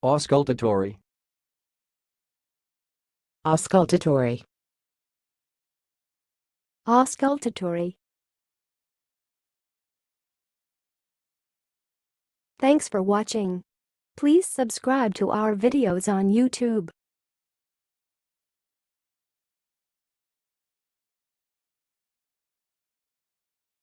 Auscultatory. Auscultatory. Auscultatory. Thanks for watching. Please subscribe to our videos on YouTube.